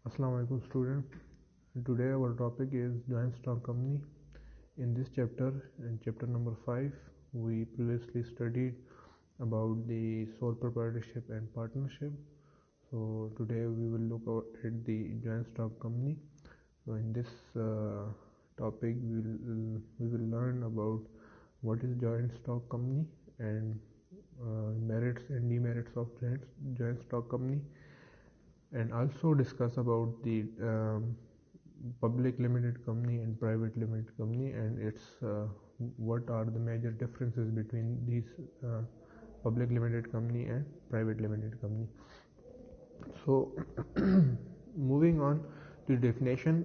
Assalamu alaikum student. Today our topic is joint stock company. In this chapter, in chapter number 5, we previously studied about the sole proprietorship and partnership. So today we will look at the joint stock company. So in this topic we will learn about what is joint stock company and merits and demerits of joint stock company, and also discuss about the public limited company and private limited company and its what are the major differences between these public limited company and private limited company. So moving on to definition,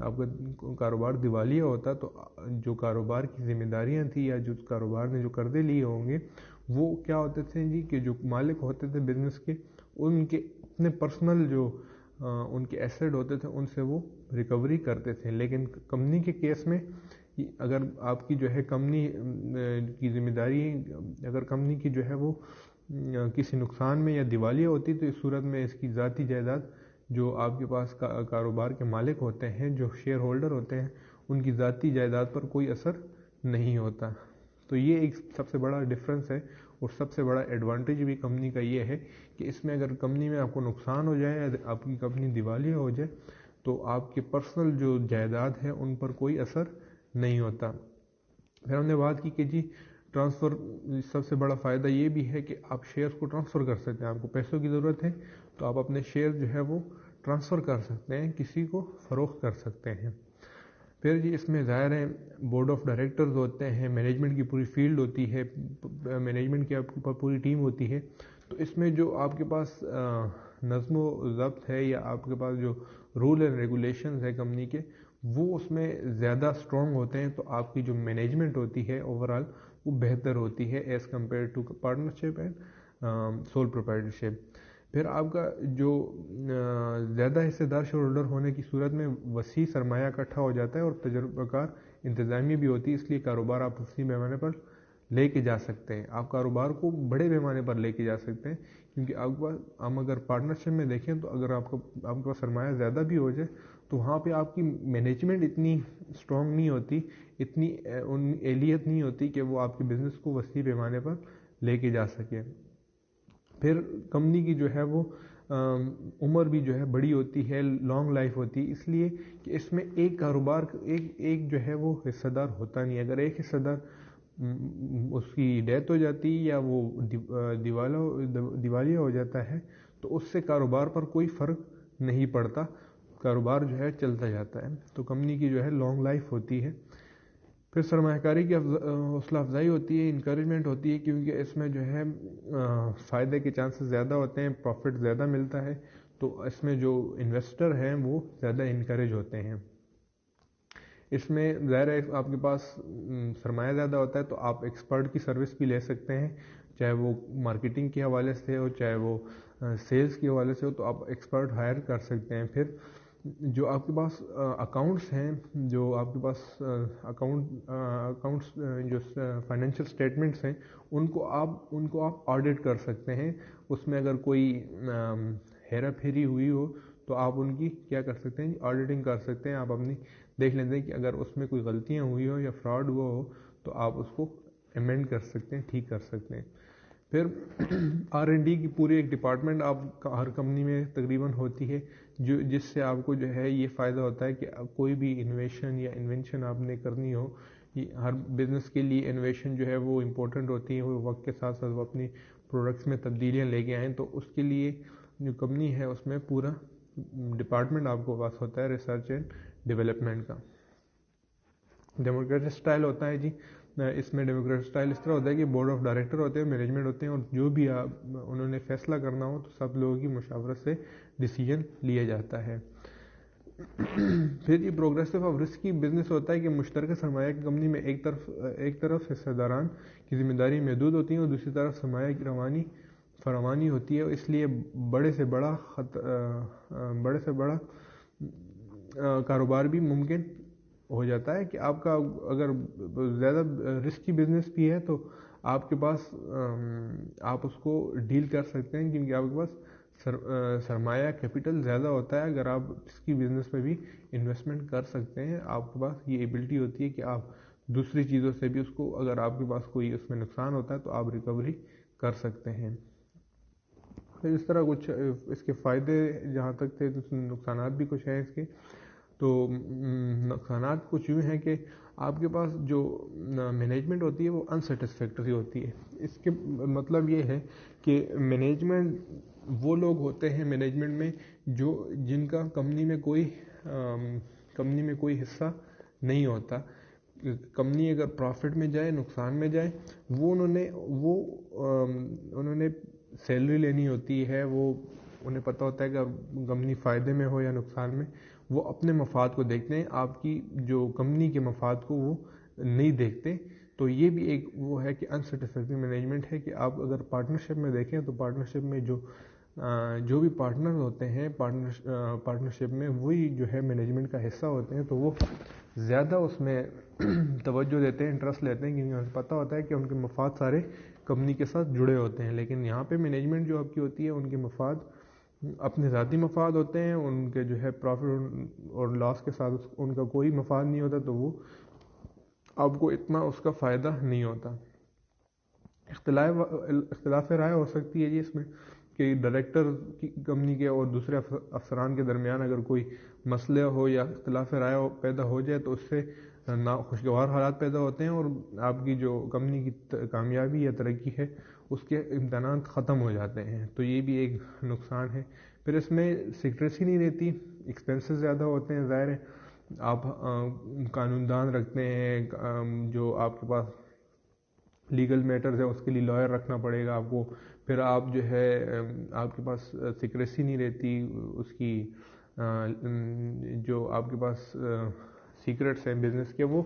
آپ کا کاروبار دیوالیہ ہوتا تو جو کاروبار کی ذمہ داریاں تھیں یا جو کاروبار نے جو قرضے لیے ہوں گے وہ کیا ہوتے تھے جی کہ جو مالک ہوتے تھے بزنس کے ان کے اپنے پرسنل جو ان کے ایسیٹ ہوتے تھے ان سے وہ ریکوری کرتے تھے. لیکن کمپنی کے کیس میں اگر آپ کی جو ہے کمپنی کی ذمہ داری اگر کمپنی کی جو ہے وہ کسی نقصان میں یا دیوالیہ ہوتی تو اس صورت میں اس کی ذاتی جائیداد جو آپ کے پاس کاروبار کے مالک ہوتے ہیں جو شیئر ہولڈر ہوتے ہیں ان کی ذاتی جائیداد پر کوئی اثر نہیں ہوتا. تو یہ ایک سب سے بڑا ڈفرینس ہے اور سب سے بڑا ایڈوانٹیج بھی کمپنی کا یہ ہے کہ اس میں اگر کمپنی میں آپ کو نقصان ہو جائے یا آپ کی کمپنی دیوالیہ ہو جائے تو آپ کے پرسنل جو جائیداد ہے ان پر کوئی اثر نہیں ہوتا. پھر ہم نے بات کی کہ جی ٹرانسفر سب سے بڑا فائدہ یہ بھی ہے کہ آپ شیئرز کو ٹرانسفر کر سکتے ہیں. آپ کو پیسوں کی ضرورت ہے تو آپ اپنے شیئر جو ہے وہ ٹرانسفر کر سکتے ہیں, کسی کو فروخت کر سکتے ہیں. پھر جی اس میں ظاہر ہے بورڈ آف ڈائریکٹرز ہوتے ہیں, مینجمنٹ کی پوری فیلڈ ہوتی ہے, مینجمنٹ کی آپ کے پاس پوری ٹیم ہوتی ہے. تو اس میں جو آپ کے پاس نظم و ضبط ہے یا آپ کے پاس جو رول اینڈ ریگولیشنز ہے کمپنی کے وہ اس میں زیادہ اسٹرانگ ہوتے ہیں. تو آپ کی جو مینجمنٹ ہوتی ہے اوورال وہ بہتر ہوتی ہے as compare to partnership and sole proprietorship. پھر آپ کا جو زیادہ حصے دار شیئر ہولڈر ہونے کی صورت میں وسیع سرمایہ اکٹھا ہو جاتا ہے اور تجربہ کار انتظامیہ بھی ہوتی ہے, اس لیے کاروبار آپ وسیع پیمانے پر لے کے جا سکتے ہیں. آپ کاروبار کو بڑے پیمانے پر لے کے جا سکتے ہیں کیونکہ آپ کے پاس ہم اگر پارٹنرشپ میں دیکھیں تو اگر آپ کے پاس سرمایہ زیادہ بھی ہو جائے تو وہاں پہ آپ کی مینجمنٹ اتنی اسٹرانگ نہیں ہوتی, اتنی اہلیت نہیں ہوتی کہ وہ آپ کے بزنس کو وسیع پیمانے پر لے کے جا سکے. پھر کمپنی کی جو ہے وہ عمر بھی جو ہے بڑی ہوتی ہے, لانگ لائف ہوتی ہے, اس لیے کہ اس میں ایک کاروبار ایک جو ہے وہ حصہ دار ہوتا نہیں. اگر ایک حصہ دار اس کی ڈیتھ ہو جاتی یا وہ دیوالیہ ہو جاتا ہے تو اس سے کاروبار پر کوئی فرق نہیں پڑتا, کاروبار جو ہے چلتا جاتا ہے. تو کمپنی کی جو ہے لانگ لائف ہوتی ہے. پھر سرمایہ کاری کی حوصلہ افزائی ہوتی ہے, انکریجمنٹ ہوتی ہے کیونکہ اس میں جو ہے فائدے کے چانسز زیادہ ہوتے ہیں, پروفٹ زیادہ ملتا ہے, تو اس میں جو انویسٹر ہیں وہ زیادہ انکریج ہوتے ہیں. اس میں ظاہر ہے آپ کے پاس سرمایہ زیادہ ہوتا ہے تو آپ ایکسپرٹ کی سروس بھی لے سکتے ہیں, چاہے وہ مارکیٹنگ کے حوالے سے ہو چاہے وہ سیلز کے حوالے سے ہو, تو آپ ایکسپرٹ ہائر کر سکتے ہیں. پھر جو آپ کے پاس اکاؤنٹس ہیں, جو آپ کے پاس اکاؤنٹس جو فائنینشیل اسٹیٹمنٹس ہیں ان کو آپ آڈٹ کر سکتے ہیں. اس میں اگر کوئی ہیرا پھیری ہوئی ہو تو آپ ان کی کیا کر سکتے ہیں, آڈیٹنگ کر سکتے ہیں. آپ اپنی دیکھ لیتے ہیں کہ اگر اس میں کوئی غلطیاں ہوئی ہو یا فراڈ ہوا ہو تو آپ اس کو امینڈ کر سکتے ہیں, ٹھیک کر سکتے ہیں. پھر R&D کی پوری ایک ڈپارٹمنٹ آپ ہر کمپنی میں تقریباً ہوتی ہے, جس سے آپ کو جو ہے یہ فائدہ ہوتا ہے کہ کوئی بھی انویشن یا انوینشن آپ نے کرنی ہو, ہر بزنس کے لیے انویشن جو ہے وہ امپورٹنٹ ہوتی ہے, وہ وقت کے ساتھ ساتھ وہ اپنی پروڈکٹس میں تبدیلیاں لے کے آئیں, تو اس کے لیے جو کمپنی ہے اس میں پورا ڈپارٹمنٹ آپ کو پاس ہوتا ہے ریسرچ اینڈ ڈیولپمنٹ کا. ڈیموکریٹک اسٹائل ہوتا ہے جی, اس میں ڈیموکریٹک اسٹائل اس طرح ہوتا ہے کہ بورڈ آف ڈائریکٹر ہوتے ہیں, مینجمنٹ ہوتے ہیں, اور جو بھی انہوں نے فیصلہ کرنا ہو تو سب لوگوں کی مشاورت سے ڈیسیجن لیا جاتا ہے. پھر یہ پروگریسو آف رسکی بزنس ہوتا ہے کہ مشترکہ سرمایہ کی کمپنی میں ایک طرف حصہ داران کی ذمہ داری محدود ہوتی ہے اور دوسری طرف سرمایہ کی فراوانی ہوتی ہے. اس لیے بڑے سے بڑا کاروبار بھی ممکن ہو جاتا ہے کہ آپ کا اگر زیادہ رسکی بزنس بھی ہے تو آپ کے پاس آپ اس کو ڈیل کر سکتے ہیں کیونکہ آپ کے پاس سرمایہ کیپٹل زیادہ ہوتا ہے. اگر آپ رسکی بزنس میں بھی انویسٹمنٹ کر سکتے ہیں, آپ کے پاس یہ ایبلٹی ہوتی ہے کہ آپ دوسری چیزوں سے بھی اس کو, اگر آپ کے پاس کوئی اس میں نقصان ہوتا ہے تو آپ ریکوری کر سکتے ہیں. پھر اس طرح کچھ اس کے فائدے جہاں تک تھے, نقصانات بھی کچھ ہیں اس کے. تو نقصانات کچھ یوں ہیں کہ آپ کے پاس جو مینجمنٹ ہوتی ہے وہ انسیٹسفیکٹری ہوتی ہے. اس کے مطلب یہ ہے کہ مینجمنٹ وہ لوگ ہوتے ہیں مینجمنٹ میں جن کا کمپنی میں کوئی حصہ نہیں ہوتا. کمپنی اگر پروفٹ میں جائے نقصان میں جائے وہ انہوں نے سیلری لینی ہوتی ہے, وہ انہیں پتہ ہوتا ہے کہ کمپنی فائدے میں ہو یا نقصان میں, وہ اپنے مفاد کو دیکھتے ہیں، آپ کی جو کمپنی کے مفاد کو وہ نہیں دیکھتے. تو یہ بھی ایک وہ ہے کہ انسیٹسفیکٹری مینجمنٹ ہے کہ آپ اگر پارٹنرشپ میں دیکھیں تو پارٹنرشپ میں جو بھی پارٹنر ہوتے ہیں پارٹنرشپ میں وہی جو ہے مینجمنٹ کا حصہ ہوتے ہیں، تو وہ زیادہ اس میں توجہ دیتے ہیں، انٹرسٹ لیتے ہیں، کیونکہ انہیں پتہ ہوتا ہے کہ ان کے مفاد سارے کمپنی کے ساتھ جڑے ہوتے ہیں. لیکن یہاں پہ مینجمنٹ جو آپ کی ہوتی ہے ان کے مفاد اپنے ذاتی مفاد ہوتے ہیں، ان کے جو ہے پروفٹ اور لاس کے ساتھ ان کا کوئی مفاد نہیں ہوتا، تو وہ آپ کو اتنا اس کا فائدہ نہیں ہوتا. اختلاف رائے ہو سکتی ہے جی اس میں کہ ڈائریکٹر کی کمپنی کے اور دوسرے افسران کے درمیان اگر کوئی مسئلہ ہو یا اختلاف رائے پیدا ہو جائے تو اس سے ناخوشگوار حالات پیدا ہوتے ہیں اور آپ کی جو کمپنی کی کامیابی یا ترقی ہے اس کے امکانات ختم ہو جاتے ہیں. تو یہ بھی ایک نقصان ہے. پھر اس میں سیکریسی نہیں رہتی، ایکسپینسز زیادہ ہوتے ہیں. ظاہر ہے آپ قانون دان رکھتے ہیں، جو آپ کے پاس لیگل میٹرز ہے اس کے لیے لائر رکھنا پڑے گا آپ کو. پھر آپ جو ہے آپ کے پاس سیکریسی نہیں رہتی، اس کی جو آپ کے پاس سیکرٹس ہیں بزنس کے وہ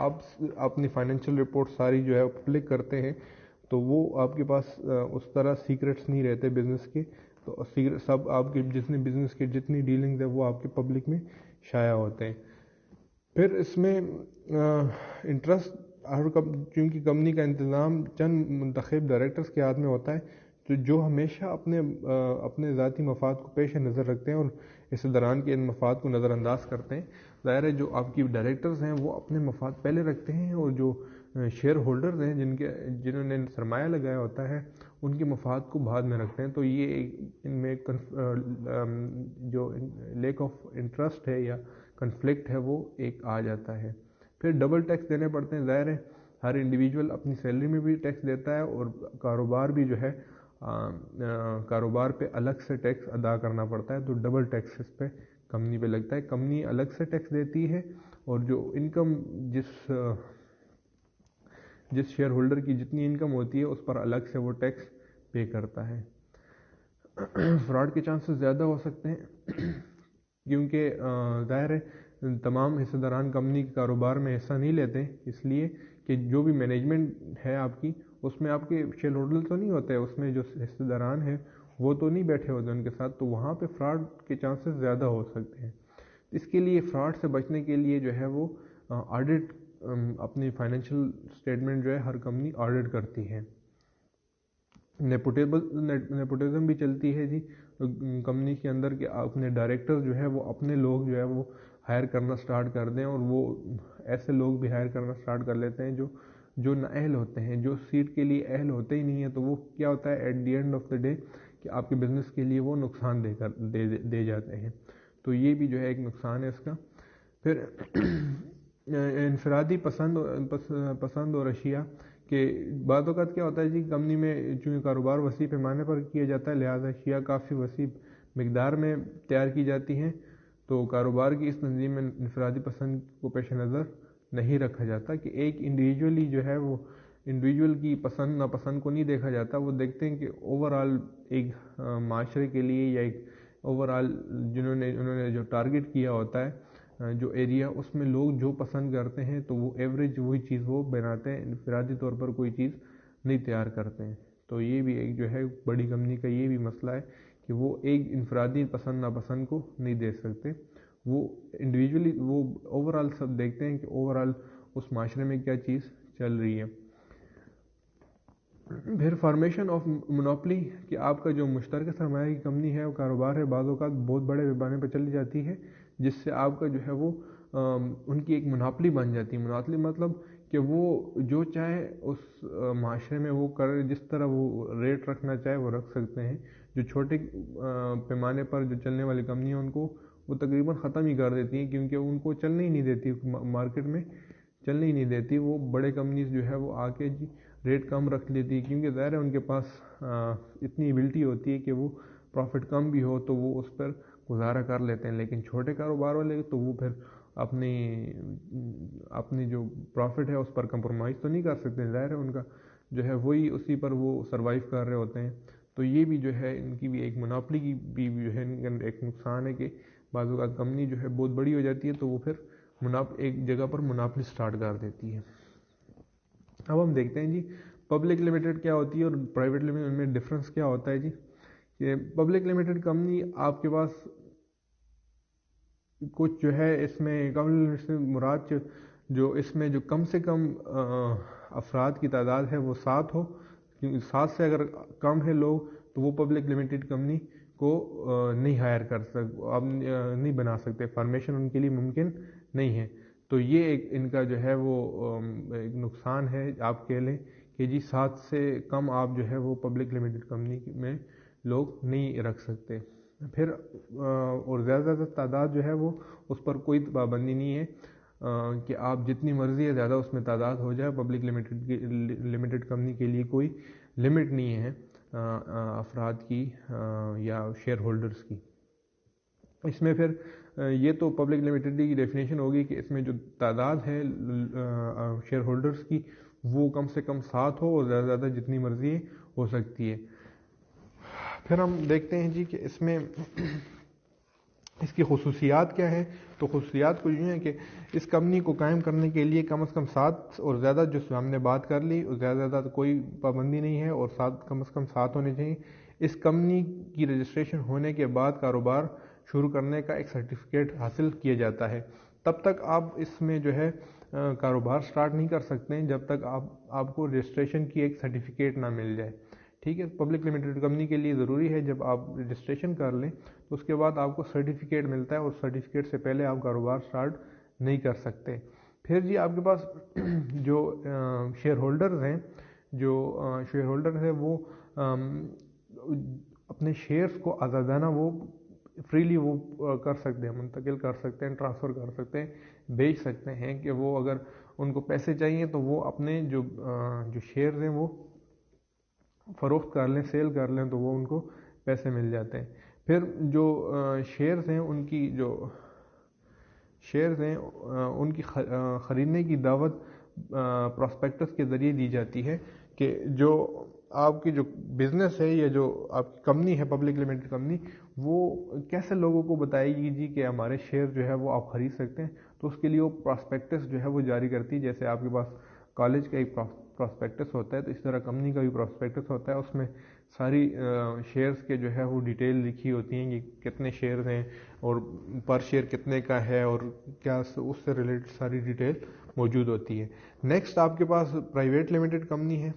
آپ اپنی فائنینشیل رپورٹ ساری جو ہے پبلک کرتے ہیں، تو وہ آپ کے پاس اس طرح سیکرٹس نہیں رہتے بزنس کے. تو سب آپ کے جتنے بزنس کے جتنی ڈیلنگز ہیں وہ آپ کے پبلک میں شائع ہوتے ہیں. پھر اس میں انٹرسٹ چونکہ کمپنی کا انتظام چند منتخب ڈائریکٹرز کے ہاتھ میں ہوتا ہے، تو جو ہمیشہ اپنے ذاتی مفاد کو پیش نظر رکھتے ہیں اور حصہ داران کے ان مفاد کو نظر انداز کرتے ہیں. ظاہر ہے جو آپ کی ڈائریکٹرز ہیں وہ اپنے مفاد پہلے رکھتے ہیں اور جو شیئر ہولڈرز ہیں جنہوں نے سرمایہ لگایا ہوتا ہے ان کے مفاد کو بعد میں رکھتے ہیں. تو یہ ان میں جو لیک آف انٹرسٹ ہے یا کنفلکٹ ہے وہ ایک آ جاتا ہے. پھر ڈبل ٹیکس دینے پڑتے ہیں. ظاہر ہے ہر انڈیویجول اپنی سیلری میں بھی ٹیکس دیتا ہے اور کاروبار بھی جو ہے کاروبار پہ الگ سے ٹیکس ادا کرنا پڑتا ہے. تو ڈبل ٹیکس اس پہ کمپنی پہ لگتا ہے. کمپنی الگ سے ٹیکس دیتی ہے اور جو انکم جس شیئر ہولڈر کی جتنی انکم ہوتی ہے اس پر الگ سے وہ ٹیکس پے کرتا ہے. فراڈ کے چانسز زیادہ ہو سکتے ہیں کیونکہ ظاہر ہے تمام حصہ داران کمپنی کے کاروبار میں حصہ نہیں لیتے، اس لیے کہ جو بھی مینجمنٹ ہے آپ کی اس میں آپ کے شیئر ہولڈر تو نہیں ہوتے، اس میں جو حصہ داران ہیں وہ تو نہیں بیٹھے ہوتے ان کے ساتھ، تو وہاں پہ فراڈ کے چانسز زیادہ ہو سکتے ہیں. اس کے لیے فراڈ سے بچنے کے لیے جو ہے وہ آڈٹ اپنی فائنینشیل اسٹیٹمنٹ جو ہے ہر کمپنی آڈٹ کرتی ہے. نیپوٹزم بھی چلتی ہے جی کمپنی کے اندر کہ اپنے ڈائریکٹر جو ہے وہ اپنے لوگ جو ہے وہ ہائر کرنا سٹارٹ کر دیں، اور وہ ایسے لوگ بھی ہائر کرنا سٹارٹ کر لیتے ہیں جو نااہل ہوتے ہیں، جو سیٹ کے لیے اہل ہوتے ہی نہیں ہیں. تو وہ کیا ہوتا ہے at the end of the day کہ آپ کے بزنس کے لیے وہ نقصان دے جاتے ہیں. تو یہ بھی جو ہے ایک نقصان ہے اس کا. پھر انفرادی پسند اور اشیاء کہ بعض اوقات کیا ہوتا ہے جی کمپنی میں چونکہ کاروبار وسیع پیمانے پر کیا جاتا ہے لہٰذا اشیاء کافی وسیع مقدار میں تیار کی جاتی ہیں، تو کاروبار کی اس تنظیم میں انفرادی پسند کو پیش نظر نہیں رکھا جاتا کہ ایک انڈیویجولی جو ہے وہ انڈیویجول کی پسند ناپسند کو نہیں دیکھا جاتا. وہ دیکھتے ہیں کہ اوور آل ایک معاشرے کے لیے یا ایک اوور آل انہوں نے جو ٹارگٹ کیا ہوتا ہے جو ایریا اس میں لوگ جو پسند کرتے ہیں تو وہ ایوریج وہی چیز وہ بناتے ہیں، انفرادی طور پر کوئی چیز نہیں تیار کرتے ہیں. تو یہ بھی ایک جو ہے بڑی کمپنی کا یہ بھی مسئلہ ہے کہ وہ ایک انفرادی پسند ناپسند کو نہیں دے سکتے، وہ انڈیویجولی وہ اوور آل سب دیکھتے ہیں کہ اوور آل اس معاشرے میں کیا چیز چل رہی ہے. پھر فارمیشن آف مونوپلی کہ آپ کا جو مشترکہ سرمایہ کی کمپنی ہے وہ کاروبار ہے بعض اوقات بہت بڑے پیمانے پہ چلی جاتی ہے جس سے آپ کا جو ہے وہ ان کی ایک مناپلی بن جاتی ہے. مناپلی مطلب کہ وہ جو چاہے اس معاشرے میں وہ کرے، جس طرح وہ ریٹ رکھنا چاہے وہ رکھ سکتے ہیں. جو چھوٹے پیمانے پر جو چلنے والی کمپنی ہیں ان کو وہ تقریباً ختم ہی کر دیتی ہیں کیونکہ ان کو چلنے ہی نہیں دیتی، مارکیٹ میں چلنے ہی نہیں دیتی. وہ بڑے کمپنیز جو ہے وہ آ کے جی ریٹ کم رکھ لیتی ہے کیونکہ ظاہر ہے ان کے پاس اتنی ایبلٹی ہوتی ہے کہ وہ پروفٹ کم بھی ہو تو وہ اس پر گزارا کر لیتے ہیں. لیکن چھوٹے کاروبار والے تو وہ پھر اپنی جو پروفٹ ہے اس پر کمپرومائز تو نہیں کر سکتے. ظاہر ہے ان کا جو ہے وہی اسی پر وہ سروائیو کر رہے ہوتے ہیں. تو یہ بھی جو ہے ان کی بھی ایک مناپلی کی بھی جو ہے ایک نقصان ہے کہ بعض اوقات کمپنی جو ہے بہت بڑی ہو جاتی ہے تو وہ پھر ایک جگہ پر مناپلی سٹارٹ کر دیتی ہے۔ اب ہم دیکھتے ہیں جی پبلک لمیٹڈ کیا ہوتی ہے اور پرائیویٹ لمیٹڈ میں ڈفرینس کیا ہوتا ہے جی۔ کہ پبلک لمیٹڈ کمپنی آپ کے پاس کچھ جو ہے اس میں مراد جو اس میں جو کم سے کم افراد کی تعداد ہے وہ 7 ہو، کیونکہ 7 سے اگر کم ہے لوگ تو وہ پبلک لمیٹڈ کمپنی کو نہیں ہائر کر سکتے، آپ نہیں بنا سکتے، فارمیشن ان کے لیے ممکن نہیں ہے۔ تو یہ ایک ان کا جو ہے وہ ایک نقصان ہے، آپ کہہ لیں کہ جی 7 سے کم آپ جو ہے وہ پبلک لمیٹڈ کمپنی میں لوگ نہیں رکھ سکتے۔ پھر اور زیادہ تعداد جو ہے وہ اس پر کوئی پابندی نہیں ہے کہ آپ جتنی مرضی ہے زیادہ اس میں تعداد ہو جائے، پبلک لمیٹڈ کمپنی کے لیے کوئی لمٹ نہیں ہے افراد کی یا شیئر ہولڈرز کی۔ اس میں پھر یہ تو پبلک لمیٹڈ کی ڈیفینیشن ہوگی کہ اس میں جو تعداد ہے شیئر ہولڈرز کی وہ کم سے کم 7 ہو اور زیادہ زیادہ جتنی مرضی ہو سکتی ہے۔ پھر ہم دیکھتے ہیں جی کہ اس میں اس کی خصوصیات کیا ہیں۔ تو خصوصیات کچھ یہ ہیں کہ اس کمپنی کو قائم کرنے کے لیے کم از کم 7 اور زیادہ، جو ہم نے بات کر لی، زیادہ زیادہ کوئی پابندی نہیں ہے اور 7 کم از کم 7 ہونے چاہیے۔ اس کمپنی کی رجسٹریشن ہونے کے بعد کاروبار شروع کرنے کا ایک سرٹیفکیٹ حاصل کیا جاتا ہے۔ تب تک آپ اس میں جو ہے کاروبار سٹارٹ نہیں کر سکتے ہیں جب تک آپ کو رجسٹریشن کی ایک سرٹیفکیٹ نہ مل جائے، ٹھیک ہے۔ پبلک لمیٹڈ کمپنی کے لیے ضروری ہے جب آپ رجسٹریشن کر لیں تو اس کے بعد آپ کو سرٹیفکیٹ ملتا ہے اور سرٹیفکیٹ سے پہلے آپ کاروبار سٹارٹ نہیں کر سکتے۔ پھر جی آپ کے پاس جو شیئر ہولڈرز ہیں، وہ اپنے شیئرز کو آزادانہ وہ فریلی وہ کر سکتے ہیں، منتقل کر سکتے ہیں، ٹرانسفر کر سکتے ہیں، بیچ سکتے ہیں کہ وہ اگر ان کو پیسے چاہیے تو وہ اپنے جو شیئرز ہیں وہ فروخت کر لیں، سیل کر لیں تو وہ ان کو پیسے مل جاتے ہیں۔ پھر جو شیئرز ہیں ان کی خریدنے کی دعوت پراسپیکٹس کے ذریعے دی جاتی ہے کہ جو آپ کی جو بزنس ہے یا جو آپ کی کمپنی ہے پبلک لمیٹڈ کمپنی، وہ کیسے لوگوں کو بتائے گی جی کہ ہمارے شیئر جو ہے وہ آپ خرید سکتے ہیں۔ تو اس کے لیے وہ پراسپیکٹس جو ہے وہ جاری کرتی ہے، جیسے آپ کے پاس کالج کا ایک پراسپیکٹس ہوتا ہے تو اس طرح کمپنی کا بھی پراسپیکٹس ہوتا ہے۔ اس میں ساری شیئرز کے جو ہے وہ ڈیٹیل لکھی ہوتی ہیں کہ کتنے شیئرز ہیں اور پر شیئر کتنے کا ہے اور کیا اس سے ریلیٹڈ ساری ڈیٹیل موجود ہوتی ہے۔ نیکسٹ آپ کے پاس پرائیویٹ لمیٹڈ کمپنی ہے۔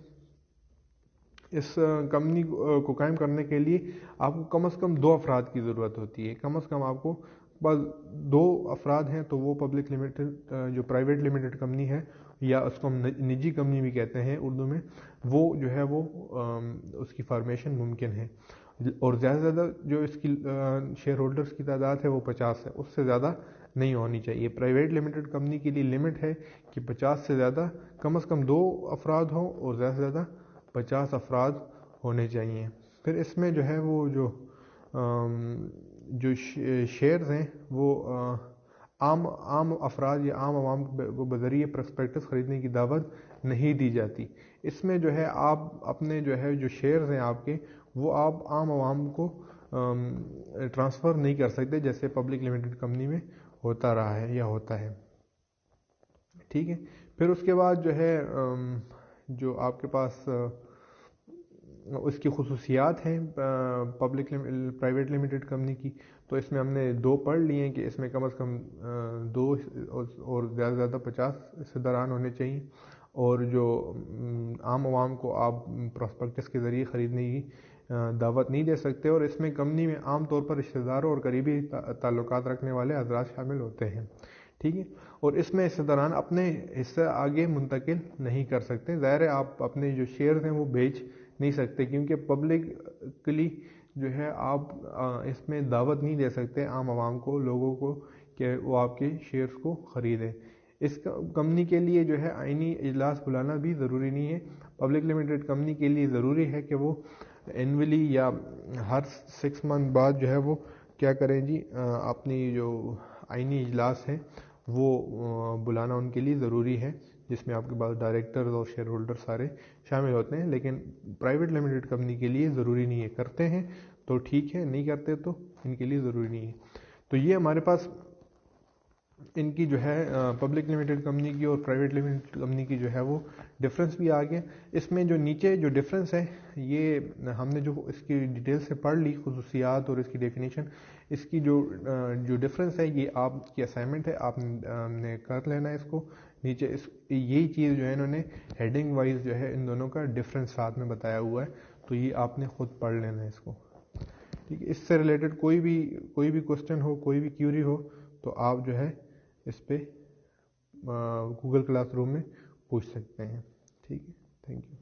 اس کمپنی کو قائم کرنے کے لیے آپ کو کم از کم 2 افراد کی ضرورت ہوتی ہے۔ کم از کم آپ کو بس 2 افراد ہیں تو وہ پبلک لمیٹڈ جو پرائیویٹ لمیٹڈ کمپنی ہے یا اس کو ہم نجی کمپنی بھی کہتے ہیں اردو میں، وہ جو ہے وہ اس کی فارمیشن ممکن ہے، اور زیادہ سے زیادہ جو اس کی شیئر ہولڈرز کی تعداد ہے وہ 50 ہے، اس سے زیادہ نہیں ہونی چاہیے۔ پرائیویٹ لمیٹڈ کمپنی کے لیے لمٹ ہے کہ 50 سے زیادہ کم از کم 2 افراد ہوں اور زیادہ سے زیادہ 50 افراد ہونے چاہیے۔ پھر اس میں جو ہے وہ جو شیئرز ہیں وہ عام افراد یا عام عوام کو بذریعہ پراسپیکٹس خریدنے کی دعوت نہیں دی جاتی۔ اس میں جو ہے آپ اپنے جو ہے جو شیئرز ہیں آپ کے، وہ آپ عام عوام کو ٹرانسفر نہیں کر سکتے جیسے پبلک لمیٹڈ کمپنی میں ہوتا رہا ہے یا ہوتا ہے، ٹھیک ہے۔ پھر اس کے بعد جو ہے جو آپ کے پاس اس کی خصوصیات ہیں پرائیویٹ لمیٹڈ کمپنی کی، تو اس میں ہم نے 2 پڑھ لی ہیں کہ اس میں کم از کم 2 اور زیادہ سے زیادہ 50 سے دران ہونے چاہیے، اور جو عام عوام کو آپ پراسپیکٹس کے ذریعے خریدنے کی دعوت نہیں دے سکتے، اور اس میں کمپنی میں عام طور پر رشتہ داروں اور قریبی تعلقات رکھنے والے حضرات شامل ہوتے ہیں، ٹھیک ہے۔ اور اس میں حصہ داران اپنے حصہ آگے منتقل نہیں کر سکتے۔ ظاہر ہے آپ اپنے جو شیئرز ہیں وہ بیچ نہیں سکتے کیونکہ پبلکلی جو ہے آپ اس میں دعوت نہیں دے سکتے عام عوام کو، لوگوں کو، کہ وہ آپ کے شیئرز کو خریدیں۔ اس کمپنی کے لیے جو ہے آئینی اجلاس بلانا بھی ضروری نہیں ہے۔ پبلک لمیٹڈ کمپنی کے لیے ضروری ہے کہ وہ اینولی یا ہر 6 منتھ بعد جو ہے وہ کیا کریں جی، اپنی جو آئینی اجلاس ہے وہ بلانا ان کے لیے ضروری ہے، جس میں آپ کے پاس ڈائریکٹرز اور شیئر ہولڈر سارے شامل ہوتے ہیں۔ لیکن پرائیویٹ لمیٹڈ کمپنی کے لیے ضروری نہیں ہے، کرتے ہیں تو ٹھیک ہے، نہیں کرتے تو ان کے لیے ضروری نہیں ہے۔ تو یہ ہمارے پاس ان کی جو ہے پبلک لمیٹڈ کمپنی کی اور پرائیویٹ لمیٹڈ کمپنی کی جو ہے وہ ڈفرینس بھی آ گیا. اس میں جو نیچے جو ڈفرینس ہے یہ ہم نے جو اس کی ڈیٹیل سے پڑھ لی، خصوصیات اور اس کی ڈیفینیشن. اس کی جو ڈفرینس ہے یہ آپ کی اسائنمنٹ ہے، آپ نے کر لینا ہے اس کو. نیچے یہی چیز جو ہے انہوں نے ہیڈنگ وائز جو ہے ان دونوں کا ڈفرینس ساتھ میں بتایا ہوا ہے، تو یہ آپ نے خود پڑھ لینا ہے اس کو. ٹھیک ہے، اس سے ریلیٹڈ کوئی بھی کوسچن ہو، کوئی بھی کیوری ہو تو آپ جو ہے اس پہ گوگل کلاس روم میں پوچھ سکتے ہیں. ٹھیک ہے، تھینک یو.